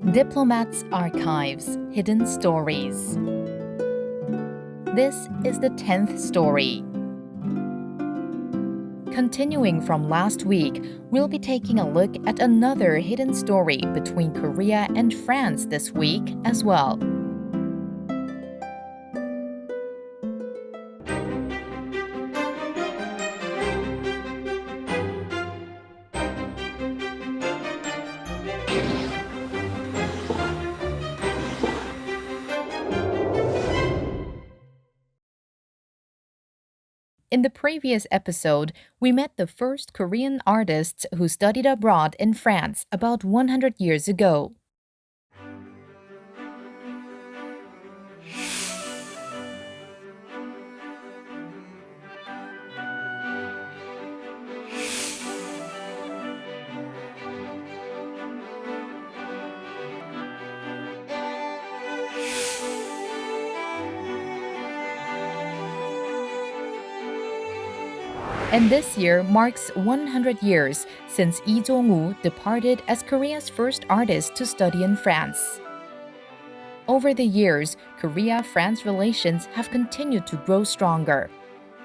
Diplomat's Archives, Hidden Stories. This is the 10th story. Continuing from last week, we'll be taking a look at another hidden story between Korea and France this week as well. In the previous episode, we met the first Korean artists who studied abroad in France about 100 years ago. And this year marks 100 years since Lee Jong-woo departed as Korea's first artist to study in France. Over the years, Korea-France relations have continued to grow stronger,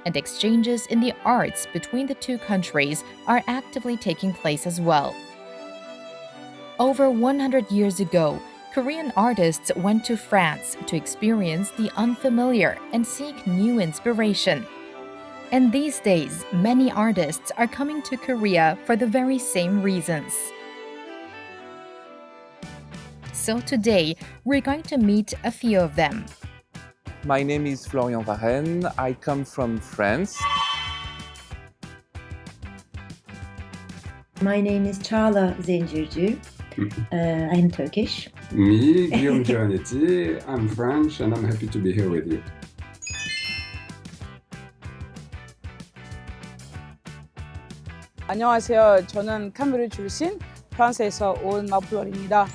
and exchanges in the arts between the two countries are actively taking place as well. Over 100 years ago, Korean artists went to France to experience the unfamiliar and seek new inspiration. And these days, many artists are coming to Korea for the very same reasons. So today, we're going to meet a few of them. My name is Floryan Varennes. I come from France. My name is Çagla Zencirci. I'm Turkish. Me, Guillaume Giovanetti. I'm French and I'm happy to be here with you. 안녕하세요. 저는 카메루 출신 프랑스에서 온 마플러입니다.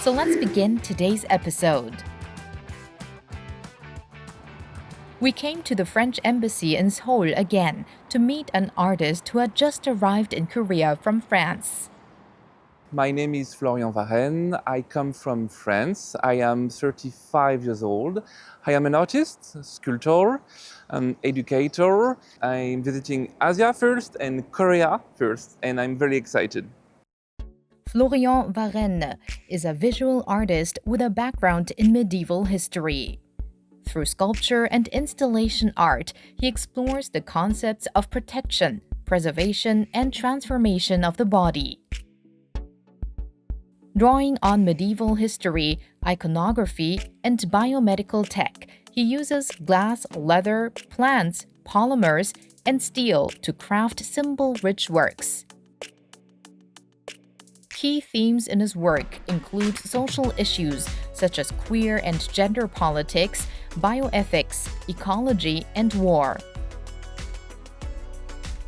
So let's begin today's episode. We came to the French embassy in Seoul again to meet an artist who had just arrived in Korea from France. My name is Floryan Varennes. I come from France. I am 35 years old. I am an artist, sculptor, educator. I'm visiting Asia first and Korea first, and I'm very excited. Floryan Varennes is a visual artist with a background in medieval history. Through sculpture and installation art, he explores the concepts of protection, preservation, and transformation of the body. Drawing on medieval history, iconography, and biomedical tech, he uses glass, leather, plants, polymers, and steel to craft symbol-rich works. Key themes in his work include social issues such as queer and gender politics, bioethics, ecology, and war.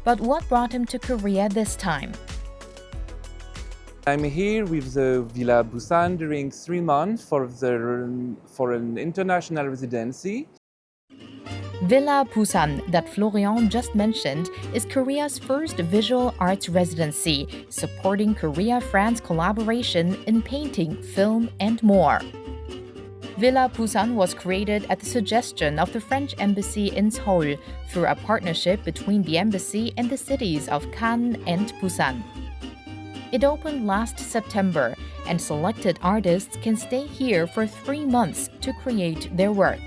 But what brought him to Korea this time? I'm here with the Villa Busan during 3 months for an international residency. Villa Busan that Floryan just mentioned is Korea's first visual arts residency, supporting Korea-France collaboration in painting, film, and more. Villa Busan was created at the suggestion of the French embassy in Seoul through a partnership between the embassy and the cities of Cannes and Busan. It opened last September, and selected artists can stay here for 3 months to create their work.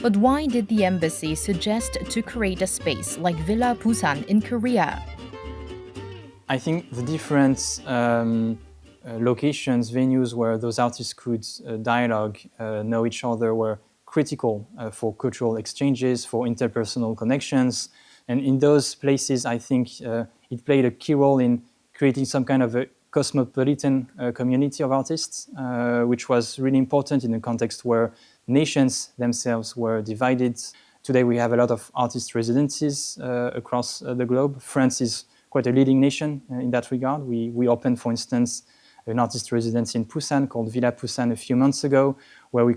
But why did the embassy suggest to create a space like Villa Busan in Korea? I think the different locations, venues where those artists could dialogue, know each other were critical for cultural exchanges, for interpersonal connections. And in those places, I think it played a key role in creating some kind of a cosmopolitan community of artists, which was really important in a context where nations themselves were divided. Today we have a lot of artist residencies across the globe. France is quite a leading nation in that regard. We opened, for instance, an artist residency in Busan called Villa Busan a few months ago, where we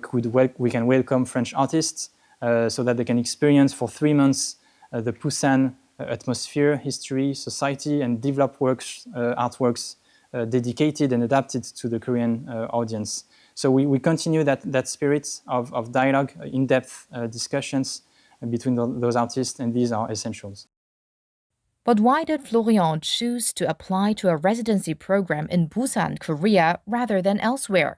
can welcome French artists so that they can experience for 3 months the Busan atmosphere, history, society, and develop artworks dedicated and adapted to the Korean audience. So we continue that spirit of dialogue, in-depth discussions between those artists, and these are essentials. But why did Floryan choose to apply to a residency program in Busan, Korea, rather than elsewhere?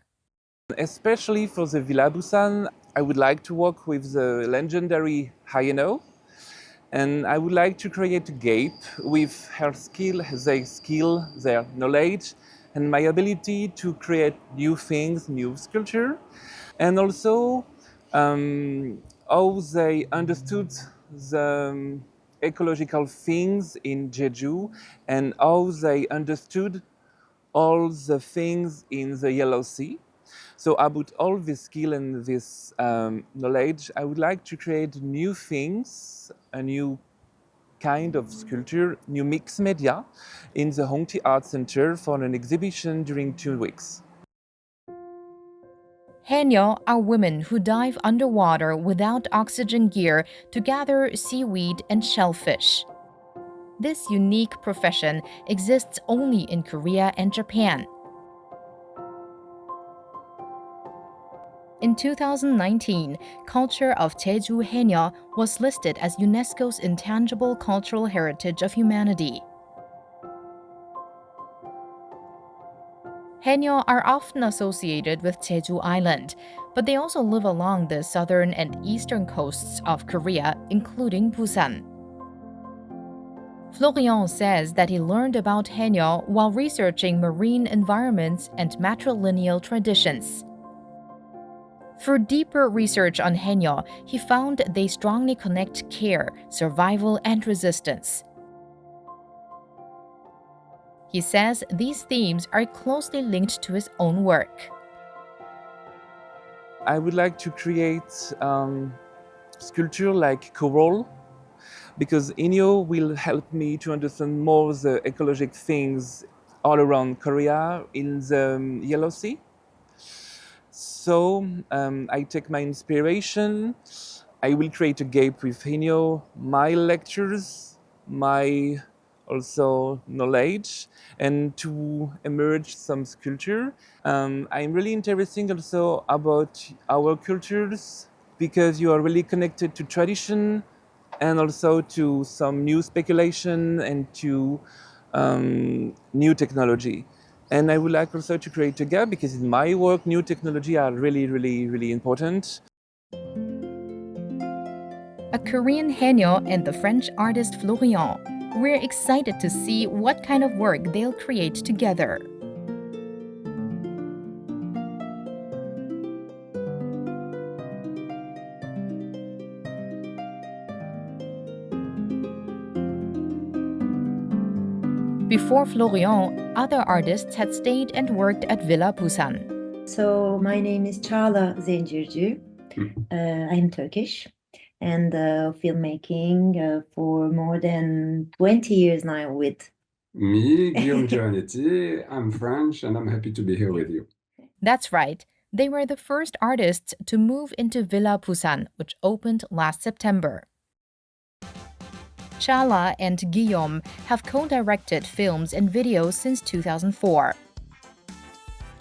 Especially for the Villa Busan, I would like to work with the legendary Hayano, and I would like to create a gap with her skill, their knowledge, and my ability to create new things, new sculpture, and also how they understood the ecological things in Jeju and how they understood all the things in the Yellow Sea. So about all this skill and this knowledge, I would like to create new things, a new kind of sculpture, new mixed media in the Hongti Art Center for an exhibition during 2 weeks. Haenyeo are women who dive underwater without oxygen gear to gather seaweed and shellfish. This unique profession exists only in Korea and Japan. In 2019, culture of Jeju Haenyeo was listed as UNESCO's Intangible Cultural Heritage of Humanity. Haenyeo are often associated with Jeju Island, but they also live along the southern and eastern coasts of Korea, including Busan. Floryan says that he learned about Haenyeo while researching marine environments and matrilineal traditions. For deeper research on Haenyeo, he found they strongly connect care, survival, and resistance. He says these themes are closely linked to his own work. I would like to create sculpture like coral, because Haenyeo will help me to understand more the ecological things all around Korea in the Yellow Sea. So I take my inspiration. I will create a gap with Haenyeo, my lectures, my also knowledge, and to emerge some sculpture. I'm really interested also about our cultures, because you are really connected to tradition and also to some new speculation and to new technology. And I would like also to create a gap, because in my work, new technology are really, really, really important. A Korean Haenyeo and the French artist Floryan. We're excited to see what kind of work they'll create together. Before Floryan, other artists had stayed and worked at Villa Busan. So my name is Çagla Zencirci. I'm Turkish and filmmaking for more than 20 years now with Me, Guillaume Giovanetti, I'm French and I'm happy to be here with you. That's right. They were the first artists to move into Villa Busan, which opened last September. Çagla and Guillaume have co-directed films and videos since 2004.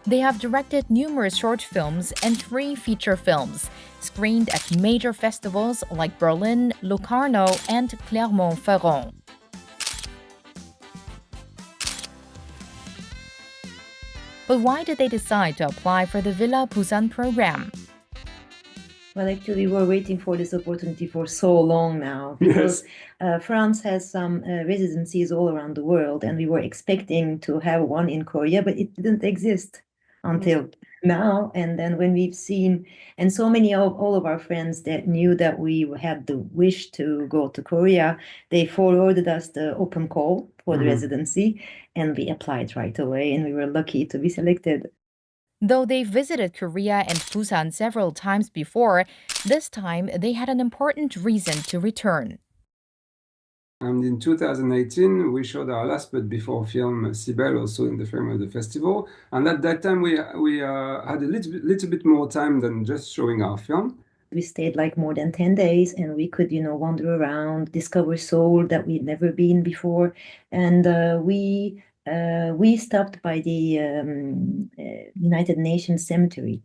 They have directed numerous short films and 3 feature films, screened at major festivals like Berlin, Locarno, and Clermont-Ferrand. But why did they decide to apply for the Villa Busan program? Well, actually, we were waiting for this opportunity for so long now, because France has some residencies all around the world, and we were expecting to have one in Korea, but it didn't exist until now. And then when we've seen, and so many of all of our friends that knew that we had the wish to go to Korea, they forwarded us the open call for the residency, and we applied right away, and we were lucky to be selected. Though they visited Korea and Busan several times before, this time they had an important reason to return. And in 2018, we showed our last but before film, Sibel, also in the frame of the festival. And at that time, we had a little bit more time than just showing our film. We stayed like more than 10 days, and we could, wander around, discover Seoul that we'd never been before. And we stopped by the United Nations cemetery.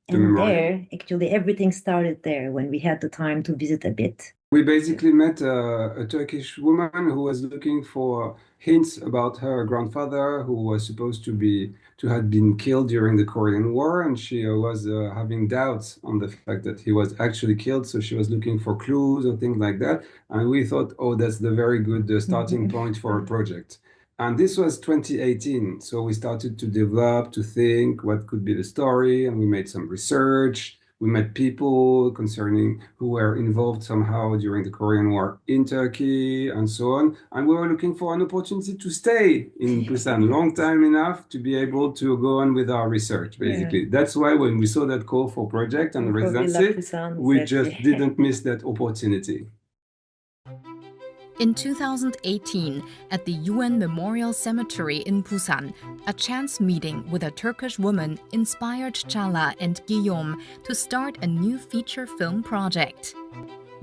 And there, actually, everything started there when we had the time to visit a bit. We basically met a Turkish woman who was looking for hints about her grandfather, who was supposed to have been killed during the Korean War, and she was having doubts on the fact that he was actually killed. So she was looking for clues or things like that. And we thought, oh, that's the very good starting point for a project. And this was 2018. So we started to develop, to think what could be the story, and we made some research. We met people who were involved somehow during the Korean War in Turkey and so on. And we were looking for an opportunity to stay in Busan long time enough to be able to go on with our research, basically. Yeah. That's why when we saw that call for project and residency, we just didn't miss that opportunity. In 2018, at the UN Memorial Cemetery in Busan, a chance meeting with a Turkish woman inspired Çagla and Guillaume to start a new feature film project.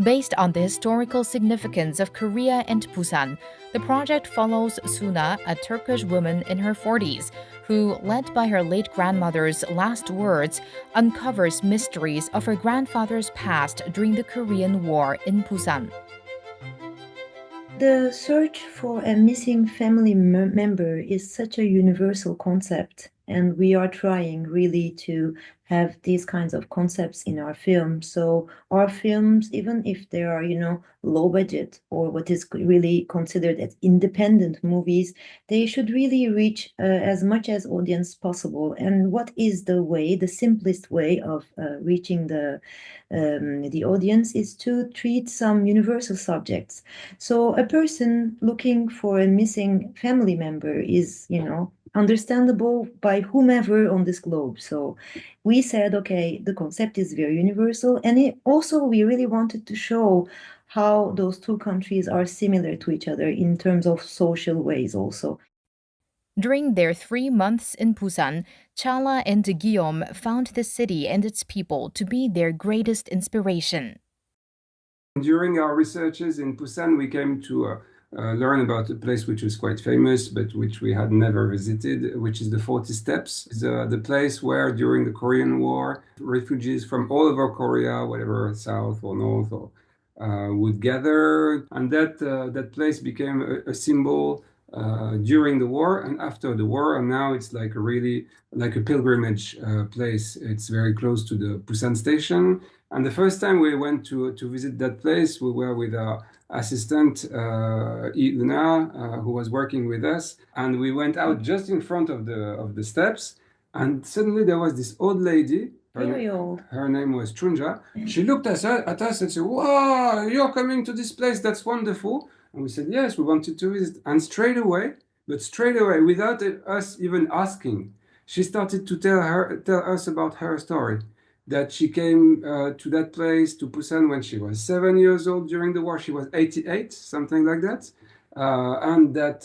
Based on the historical significance of Korea and Busan, the project follows Suna, a Turkish woman in her 40s, who, led by her late grandmother's last words, uncovers mysteries of her grandfather's past during the Korean War in Busan. The search for a missing family member is such a universal concept, and we are trying really to have these kinds of concepts in our films. So our films, even if they are, low budget or what is really considered as independent movies, they should really reach as much as audience possible. And what is the simplest way of reaching the audience is to treat some universal subjects. So a person looking for a missing family member is, understandable by whomever on this globe. So we said, okay, the concept is very universal. And we really wanted to show how those two countries are similar to each other in terms of social ways also. During their 3 months in Busan, Çagla and Guillaume found the city and its people to be their greatest inspiration. During our researches in Busan, we came to learn about a place which is quite famous, but which we had never visited, which is the 40 Steps. It's the place where during the Korean War, refugees from all over Korea, whatever south or north, would gather. And that place became a symbol during the war and after the war, and now it's like a pilgrimage place. It's very close to the Busan station. And the first time we went to visit that place, we were with our assistant, Iluna, who was working with us. And we went out just in front of the steps. And suddenly there was this old lady. Her name was Chunja. She looked at us and said, "Wow, you're coming to this place. That's wonderful." And we said, "Yes, we wanted to visit." And straight away, without us even asking, she started to tell us about her story. That she came to that place, to Busan, when she was 7 years old during the war. She was 88, something like that. And that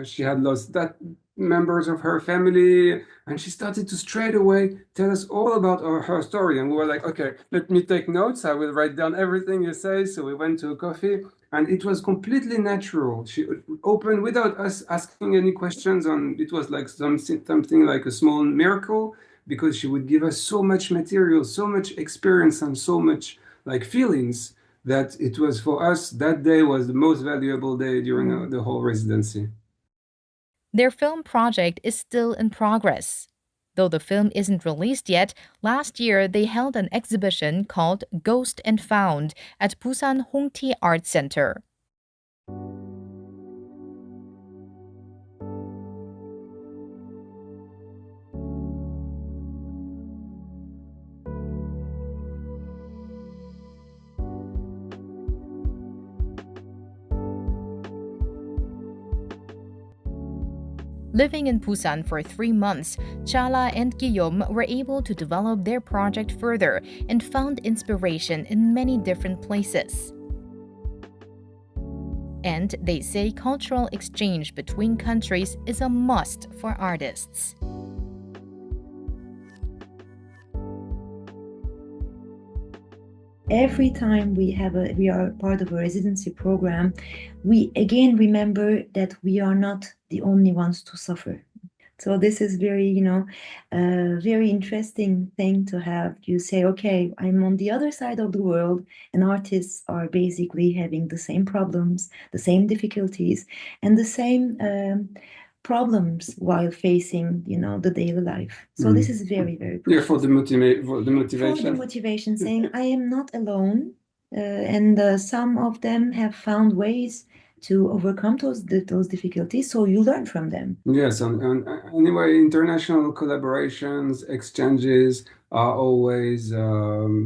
she had lost that members of her family. And she started to straight away tell us all about her story. And we were like, okay, let me take notes. I will write down everything you say. So we went to a coffee. And it was completely natural. She opened without us asking any questions. And it was like something like a small miracle, because she would give us so much material, so much experience, and so much like feelings, that it was, for us, that day was the most valuable day during the whole residency. Their film project is still in progress. Though the film isn't released yet, last year they held an exhibition called Ghost and Found at Busan Hongti Art Center. Living in Busan for 3 months, Çagla and Guillaume were able to develop their project further and found inspiration in many different places. And they say cultural exchange between countries is a must for artists. every time we are part of a residency program, we again remember that we are not the only ones to suffer. So this is very, very interesting thing to have. You say, okay, I'm on the other side of the world, and artists are basically having the same problems, the same difficulties, and the same problems while facing, the daily life. So this is very, very precious. For the motivation. For the motivation, saying I am not alone, and some of them have found ways to overcome those difficulties. So you learn from them. Yes, and anyway, international collaborations, exchanges are always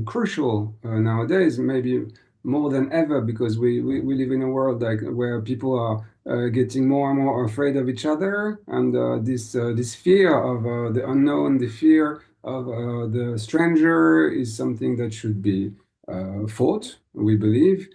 crucial nowadays, maybe more than ever, because we live in a world where people are getting more and more afraid of each other, and this fear of the unknown, the fear of the stranger is something that should be fought, we believe.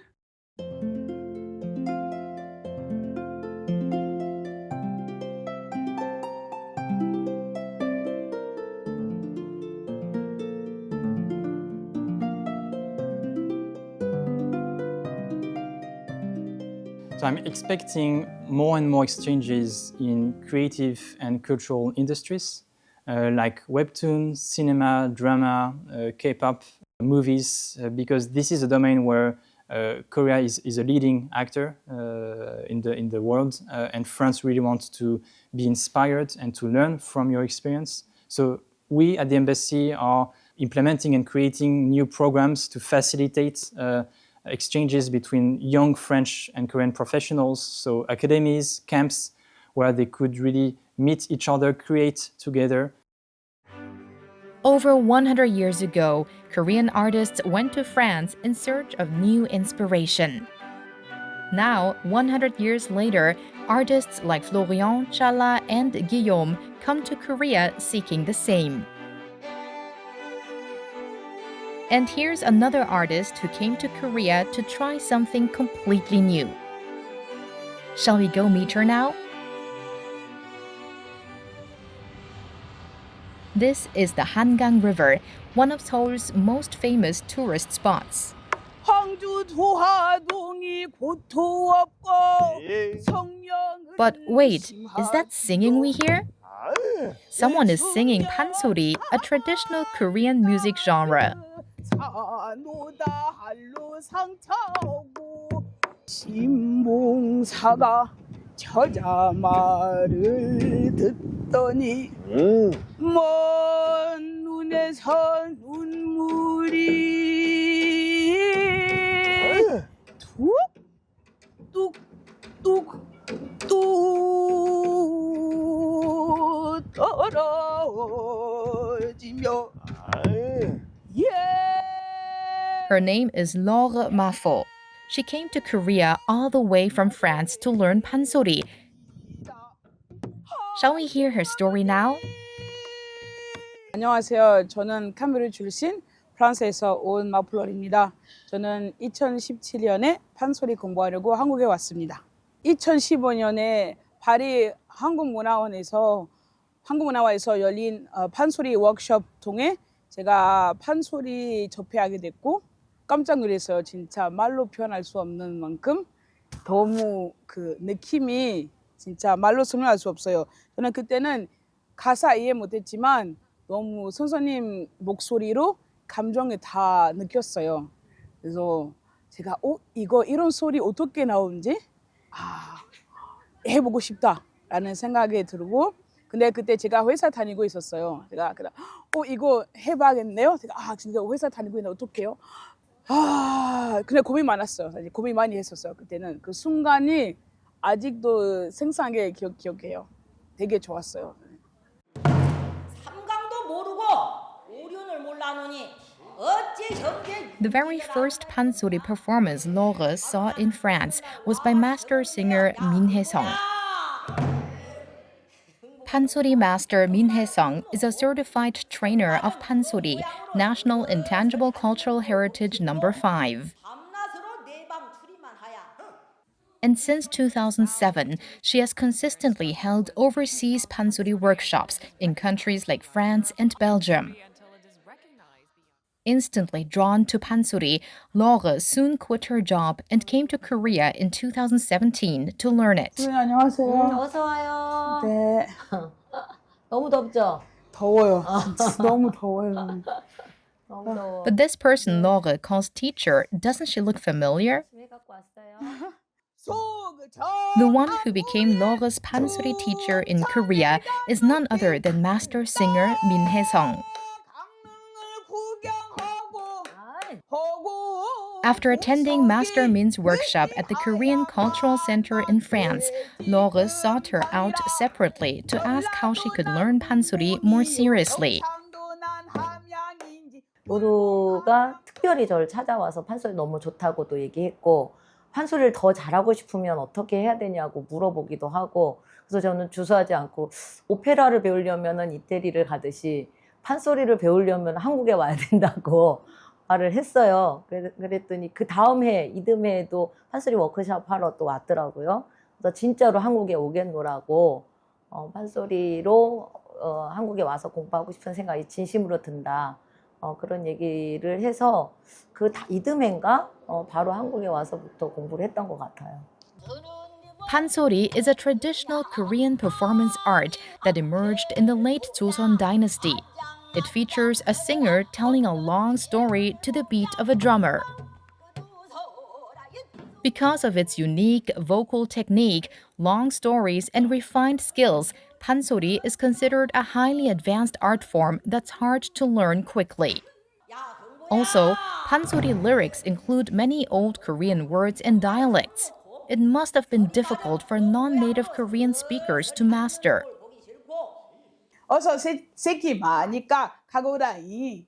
So I'm expecting more and more exchanges in creative and cultural industries, like webtoons, cinema, drama, K-pop, movies, because this is a domain where Korea is a leading actor in the world, and France really wants to be inspired and to learn from your experience. So we at the embassy are implementing and creating new programs to facilitate exchanges between young French and Korean professionals, so academies, camps, where they could really meet each other, create together. Over 100 years ago, Korean artists went to France in search of new inspiration. Now, 100 years later, artists like Floryan, Çagla, and Guillaume come to Korea seeking the same. And here's another artist who came to Korea to try something completely new. Shall we go meet her now? This is the Hangang River, one of Seoul's most famous tourist spots. But wait, is that singing we hear? Someone is singing Pansori, a traditional Korean music genre. 저자 말을 듣더니 먼 눈에서 눈물이 뚝뚝뚝뚝 떨어지며 Her name is Laure Mafo. She came to Korea all the way from France to learn Pansori. Shall we hear her story now? 안녕하세요. 저는 카메룬 출신 프랑스에서 온 마플러입니다. 저는 2017년에 판소리 공부하려고 한국에 왔습니다. 2015년에 파리 한국문화원에서 열린 판소리 워크숍 통해 제가 판소리 접해하게 됐고 깜짝 놀랐어요. 진짜 말로 표현할 수 없는 만큼 너무 그 느낌이 진짜 말로 설명할 수 없어요. 저는 그때는 가사 이해 못했지만 너무 선생님 목소리로 감정을 다 느꼈어요. 그래서 제가 이런 소리 어떻게 나오는지 해보고 싶다라는 생각이 들고 근데 그때 제가 회사 다니고 있었어요. 제가 이거 해봐야겠네요. 제가 진짜 회사 다니고 있는데 어떡해요? 근데 고민 많았어요. 사실 고민 많이 했었어요. 그때는 그 순간이 아직도 생생하게 기억해요. 되게 좋았어요. 삼강도 모르고 오륜을 몰라노니 어찌 현재 The very first Pansori performance Laure saw in France was by master singer Min Hae-sung. Pansori master Min Hae-sung is a certified trainer of Pansori, National Intangible Cultural Heritage No. 5. 밤낮으로 내방 추리만 하야. And since 2007, she has consistently held overseas Pansori workshops in countries like France and Belgium. Instantly drawn to Pansori, Laure soon quit her job and came to Korea in 2017 to learn it. 안녕하세요. 어서 와요. 네. 너무 덥죠? 더워요. 진짜 너무 더워요. 너무 더워. But this person Laure calls teacher, doesn't she look familiar? 왜 갖고 왔어요? The one who became Laure's Pansori teacher in Korea is none other than master singer Min Hae-sung. After attending Master Min's workshop at the Korean Cultural Center in France, Laure sought her out separately to ask how she could learn Pansori more seriously. 로루가 특별히 저를 찾아와서 판소리 너무 좋다고도 얘기했고 판소리를 더 잘하고 싶으면 어떻게 해야 되냐고 물어보기도 하고 그래서 저는 주저하지 않고 오페라를 배우려면 이태리를 가듯이 판소리를 배우려면 한국에 와야 된다고 말을 했어요. 그랬더니 그 다음 해 이듬해에도 판소리 워크숍 하러 또 왔더라고요. 그래서 진짜로 한국에 오겠노라고 판소리로 한국에 와서 공부하고 싶은 생각이 진심으로 든다. 그런 얘기를 해서 그 이듬해인가 바로 한국에 와서부터 공부를 했던 것 같아요. Pansori is a traditional Korean performance art that emerged in the late Joseon dynasty. It features a singer telling a long story to the beat of a drummer. Because of its unique vocal technique, long stories, and refined skills, Pansori is considered a highly advanced art form that's hard to learn quickly. Also, Pansori lyrics include many old Korean words and dialects. It must have been difficult for non-native Korean speakers to master. 어서 새끼 많이까 가고라이.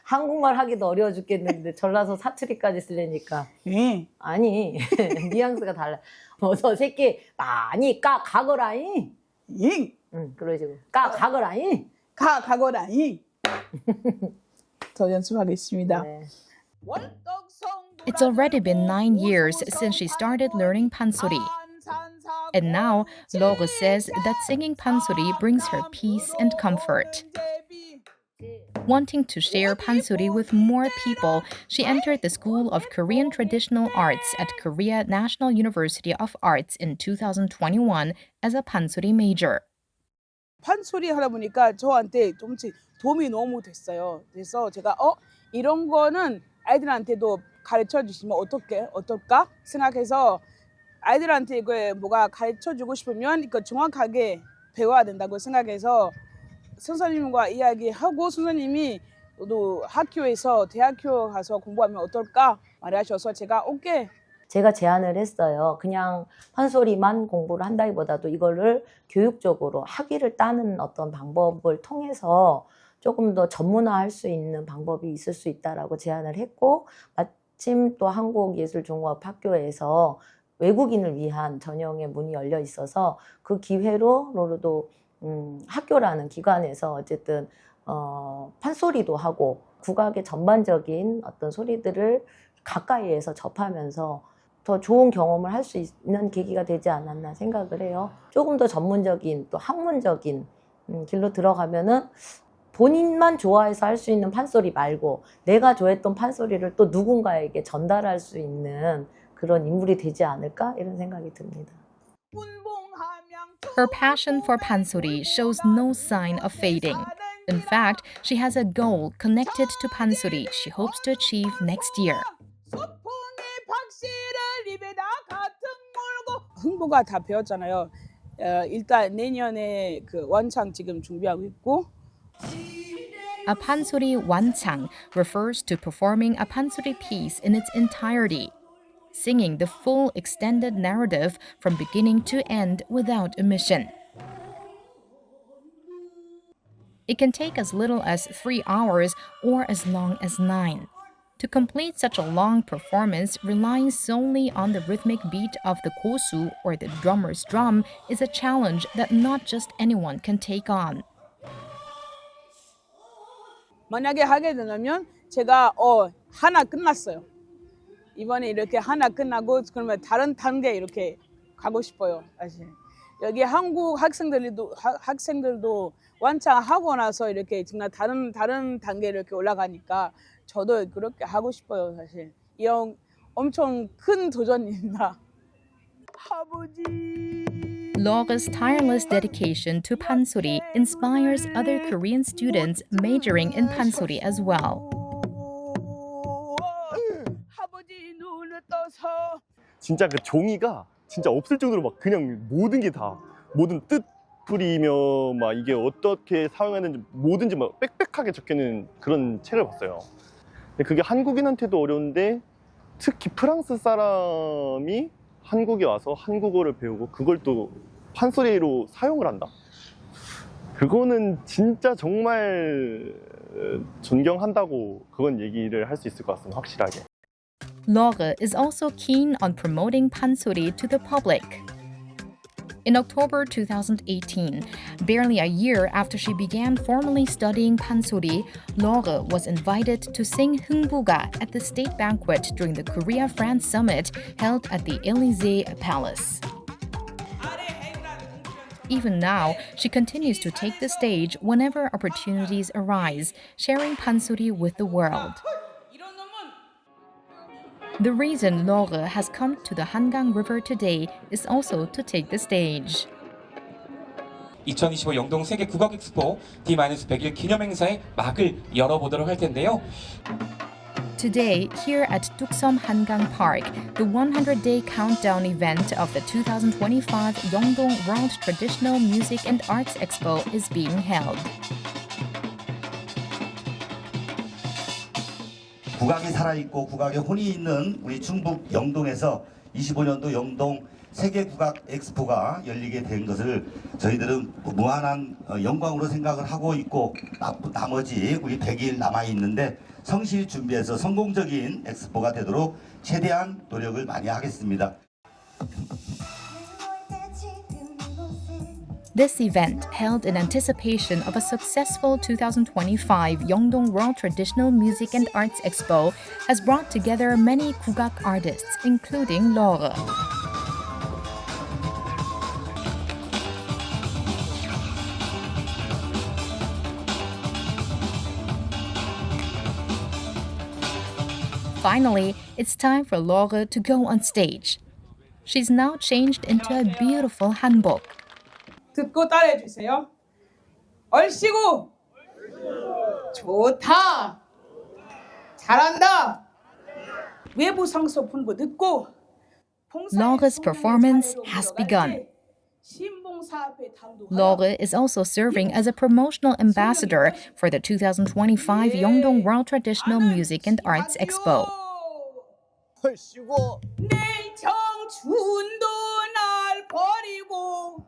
한국말 하기도 어려워 죽겠는데 전라서 사투리까지 쓰려니까 아니 뉘앙스가 달라. 어서 새끼 많이 까 가거라이. 그런 식으로 까 가거라이. 가고라이. 더 연습하겠습니다. 네. It's already been 9 years since she started learning Pansori. And now, Laure says that singing Pansori brings her peace and comfort. Wanting to share Pansori with more people, she entered the School of Korean Traditional Arts at Korea National University of Arts in 2021 as a Pansori major. 판소리 하다 보니까 저한테 도움이 너무 됐어요. 그래서 제가 이런 거는 아이들한테도 가르쳐 주시면 어떨까 생각해서 아이들한테 이거 뭐가 가르쳐 주고 싶으면 이거 정확하게 배워야 된다고 생각해서 선생님과 이야기하고 선생님이 또 학교에서 대학교 가서 공부하면 어떨까 말하셔서 제가 오케이. 제가 제안을 했어요. 그냥 판소리만 공부를 한다기보다도 이거를 교육적으로 학위를 따는 어떤 방법을 통해서 조금 더 전문화할 수 있는 방법이 있을 수 있다라고 제안을 했고 마침 또 한국예술종합학교에서 외국인을 위한 전형의 문이 열려 있어서 그 기회로 로르도 학교라는 기관에서 어쨌든 판소리도 하고 국악의 전반적인 어떤 소리들을 가까이에서 접하면서 더 좋은 경험을 할 수 있는 계기가 되지 않았나 생각을 해요. 조금 더 전문적인 또 학문적인 길로 들어가면은 본인만 좋아해서 할 수 있는 판소리 말고 내가 좋아했던 판소리를 또 누군가에게 전달할 수 있는 그런 인물이 되지 않을까 이런 생각이 듭니다. Her passion for Pansori shows no sign of fading. In fact, she has a goal connected to Pansori she hopes to achieve next year. 흥부가 다 배웠잖아요. 일단 내년에 그 원창 지금 준비하고 있고. A Pansori wanchang refers to performing a Pansori piece in its entirety, singing the full extended narrative from beginning to end without omission. It can take as little as 3 hours or as long as 9. To complete such a long performance relying solely on the rhythmic beat of the kosu or the drummer's drum is a challenge that not just anyone can take on. 만약에 하게 되면 제가 하나 끝났어요. 이번에 이렇게 하나 끝나고 그러면 다른 단계 이렇게 가고 싶어요. 사실. 여기 한국 학생들도 완창 하고 나서 이렇게 정말 다른 단계를 이렇게 올라가니까 저도 그렇게 하고 싶어요, 사실. 이 엄청 큰 도전입니다. 아버지. Laure's tireless dedication to Pansori inspires other Korean students majoring in Pansori as well. 아버지 눈을 떠서 진짜 그 종이가 진짜 없을 정도로 막 그냥 모든 게 다 모든 뜻풀이며 막 이게 어떻게 사용하는지 뭐든지 막 빽빽하게 적혀있는 그런 책을 봤어요. 근데 그게 한국인한테도 어려운데 특히 프랑스 사람이 한국에 와서 한국어를 배우고 그걸 또 판소리로 사용을 한다. 그거는 진짜 정말 존경한다고 그건 얘기를 할 수 있을 것 같습니다. 확실하게. Laure is also keen on promoting Pansori to the public. In October 2018, barely a year after she began formally studying Pansori, Laure was invited to sing Hungbuga at the state banquet during the Korea-France summit held at the Élysée Palace. Even now, she continues to take the stage whenever opportunities arise, sharing Pansori with the world. The reason Laure has come to the Hangang River today is also to take the stage. 2025 영동 세계 국악 엑스포 D-100일 기념행사의 막을 열어보도록 할 텐데요. Today, here at Dukseom Hangang Park, the 100-day countdown event of the 2025 Yeongdong World Traditional Music and Arts Expo is being held. 국악이 살아있고 국악의 혼이 있는 우리 충북 영동에서 25년도 영동 세계국악 엑스포가 열리게 된 것을 저희들은 무한한 영광으로 생각을 하고 있고 나머지 우리 100일 남아있는데 성실히 준비해서 성공적인 엑스포가 되도록 최대한 노력을 많이 하겠습니다. This event, held in anticipation of a successful 2025 Yeongdong World Traditional Music and Arts Expo, has brought together many 국악 artists, including Laure. Finally, it's time for Laure to go on stage. She's now changed into a beautiful hanbok. 듣고 따라해 주세요. 얼씨구. 좋다. 잘한다. 외부 상소fun부 듣고 Laure's performance has begun. Laure is also serving as a promotional ambassador for the 2025 Yeongdong World Traditional Music and Arts Expo. 내 청춘도 날 버리고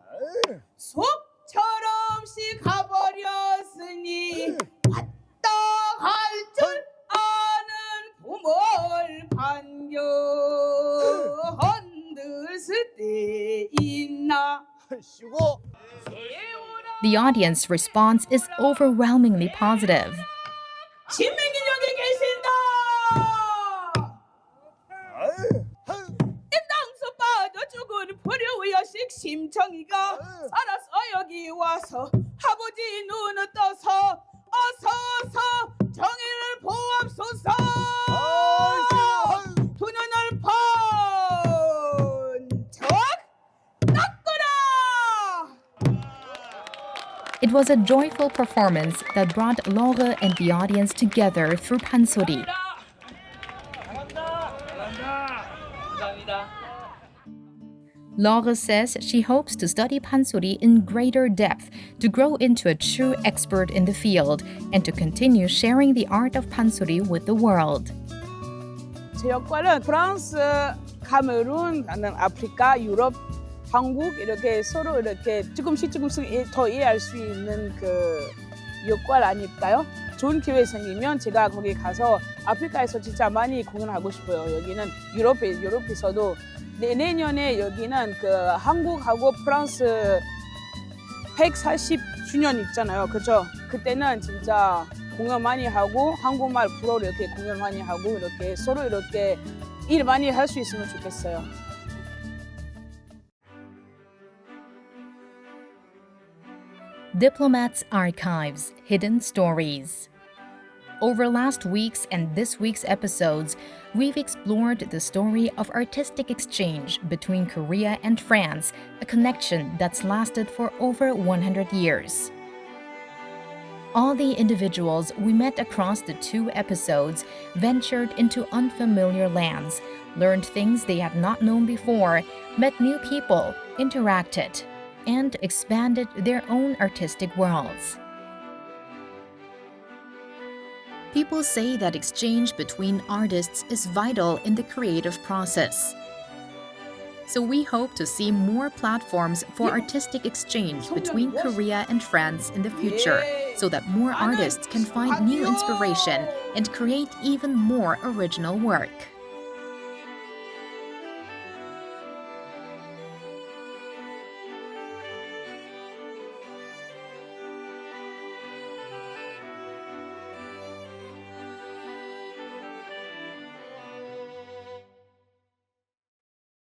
속처럼씩 가버렸으니 왔다 갈 줄 아는 봄을 반겨 흔들쓸 때 있나. The audience response is overwhelmingly positive. 진맹이 여기 계신다. 땅속 빠져 죽은 불효여식 심청이가 살았어 여기 와서 아버지 눈을 떠서 어서서 정의를 보합소서. 두 눈을 번쩍 떴구나. It was a joyful performance that brought Laure and the audience together through Pansori. Laure says she hopes to study Pansori in greater depth, to grow into a true expert in the field, and to continue sharing the art of Pansori with the world. 제 역할은 프랑스, 카메룬, 아프리카, 유럽, 한국 이렇게 서로 이렇게 조금씩 더 이해할 수 있는 그 역할 아닐까요? 좋은 기회 생기면 제가 거기 가서 아프리카에서 진짜 많이 공연하고 싶어요. 여기는 유럽에서도 내년에 여기는 그 한국하고 프랑스 140주년 있잖아요. 그렇죠? 그때는 진짜 공연 많이 하고 한국말 프로 이렇게 공연 많이 하고 이렇게 서로 이렇게 일 많이 할 수 있으면 좋겠어요. Diplomat's Archives, Hidden Stories. Over last week's and this week's episodes, we've explored the story of artistic exchange between Korea and France, a connection that's lasted for over 100 years. All the individuals we met across the 2 episodes ventured into unfamiliar lands, learned things they had not known before, met new people, interacted, and expanded their own artistic worlds. People say that exchange between artists is vital in the creative process. So we hope to see more platforms for artistic exchange between Korea and France in the future, so that more artists can find new inspiration and create even more original work.